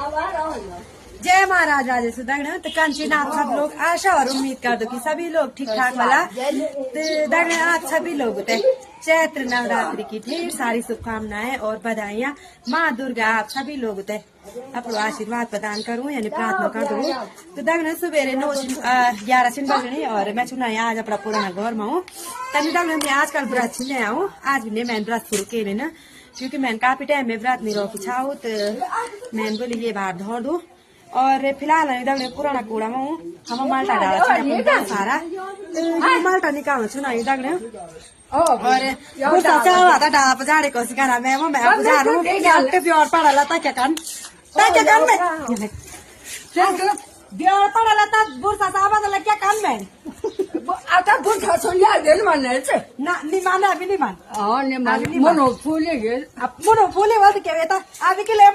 जय महाराज राजेश दगड़ तो कंचन आप सब लोग आशा और उम्मीद कर दो कि सभी लोग ठीक ठाक वाला तो दगड़ आप सभी लोग चैत्र नवरात्रि की ढेर सारी शुभकामनाएं और बधाइयां। माँ दुर्गा आप सभी लोग अपना आशीर्वाद प्रदान करूं यानी प्रार्थना कर दूं। तो दगड़ सुबेरे 11 बजने और मैं चुना आज अपना पुराना घर में हूँ। तभी दगड़ मैं आजकल व्रत छीने आऊँ। आज भी मैं व्रत शुरू के ना क्योंकि मैंने काफी टाइम में व्रत नहीं रोकी छाऊ तो मैंने बोली ये बात धो दूं। और फिलहाल दगड़ पुराना कूड़ा में हूँ। हम माल्टा डाला सारा तो माल्टा निकाल्नु छु न दगड़ और चाहता डाप जाने को सिकाना मैं बुझारू ब्योर पड़ाला तक कान में ब्योर पड़ाला तक बुरसा साबा दला क्या कान में आता बुरसा सोनिया गेल माने छे ना नि माना अभी नहीं मान हां ने मान मोनो फूले गेल मोनो फूले वाद के बेटा अभी के ले